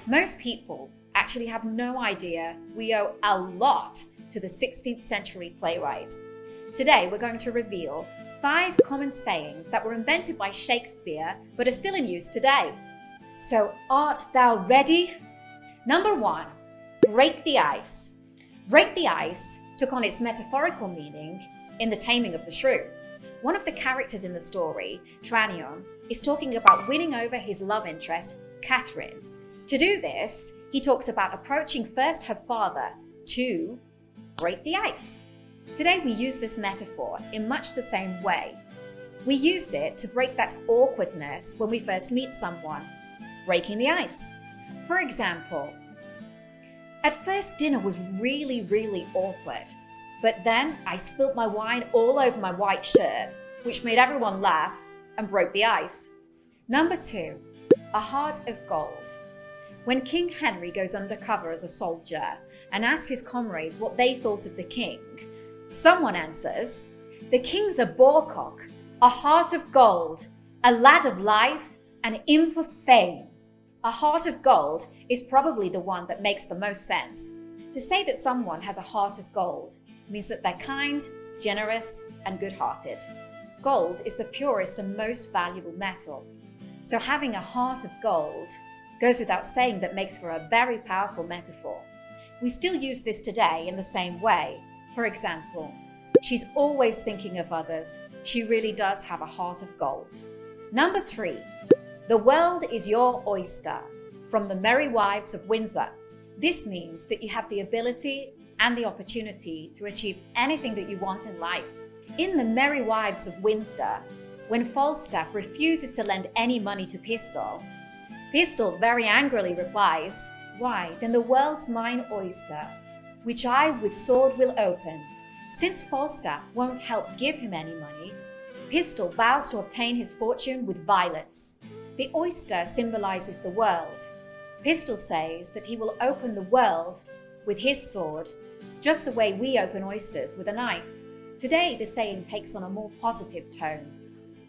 Most people actually have no idea we owe a lot to the 16th century playwright. Today, we're going to reveal 5 common sayings that were invented by Shakespeare but are still in use today. So, art thou ready? Number 1, break the ice. Break the ice took on its metaphorical meaning in The Taming of the Shrew. One of the characters in the story, Tranio, is talking about winning over his love interest, Catherine. To do this, he talks about approaching first her father to break the ice. Today we use this metaphor in much the same way. We use it to break that awkwardness when we first meet someone, breaking the ice. For example, at first dinner was really awkward, but then I spilt my wine all over my white shirt, which made everyone laugh and broke the ice. Number 2, a heart of gold. When King Henry goes undercover as a soldier and asks his comrades what they thought of the king, someone answers, "The king's a borecock, a heart of gold, a lad of life, an imp of fame." A heart of gold is probably the one that makes the most sense. To say that someone has a heart of gold means that they're kind, generous, and good-hearted. Gold is the purest and most valuable metal. So having a heart of gold goes without saying that makes for a very powerful metaphor. We still use this today in the same way. For example, she's always thinking of others. She really does have a heart of gold. Number 3, the world is your oyster, from the Merry Wives of Windsor. This means that you have the ability and the opportunity to achieve anything that you want in life. In the Merry Wives of Windsor, when Falstaff refuses to lend any money to Pistol, Pistol very angrily replies, "Why, then the world's mine oyster, which I with sword will open." Since Falstaff won't help give him any money, Pistol vows to obtain his fortune with violence. The oyster symbolizes the world. Pistol says that he will open the world with his sword, just the way we open oysters with a knife. Today, the saying takes on a more positive tone.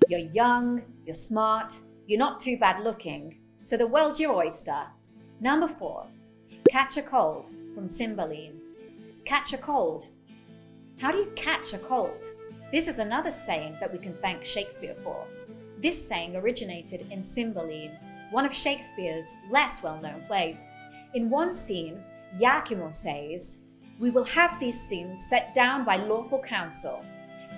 You're young, you're smart, you're not too bad looking, so the world's your oyster. Number 4, catch a cold, from Cymbeline. Catch a cold. How do you catch a cold? This is another saying that we can thank Shakespeare for. This saying originated in Cymbeline, one of Shakespeare's less well-known plays. In one scene, Iachimo says, "We will have these scenes set down by lawful counsel,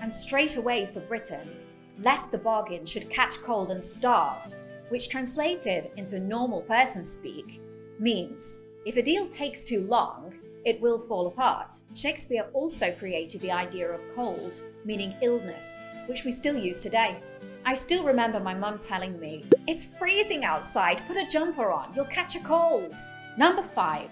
and straight away for Britain, lest the bargain should catch cold and starve," which translated into normal person speak means, if a deal takes too long, it will fall apart. Shakespeare also created the idea of cold, meaning illness, which we still use today. I still remember my mum telling me, "It's freezing outside, put a jumper on, you'll catch a cold." Number 5,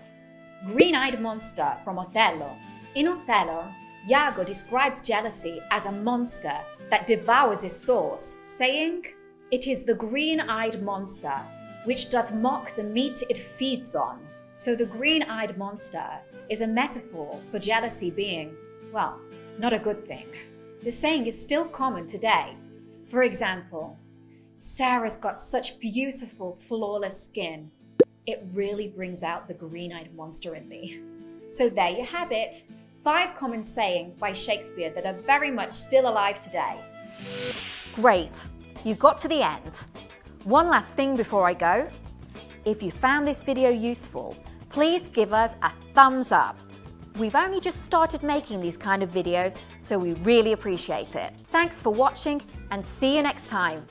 green-eyed monster, from Othello. In Othello, Iago describes jealousy as a monster that devours his source, saying, "It is the green-eyed monster, which doth mock the meat it feeds on." So the green-eyed monster is a metaphor for jealousy being, well, not a good thing. The saying is still common today. For example, "Sarah's got such beautiful, flawless skin. It really brings out the green-eyed monster in me." So there you have it, 5 common sayings by Shakespeare that are very much still alive today. Great, you got to the end. One last thing before I go. If you found this video useful, please give us a thumbs up. We've only just started making these kind of videos, so we really appreciate it. Thanks for watching and see you next time.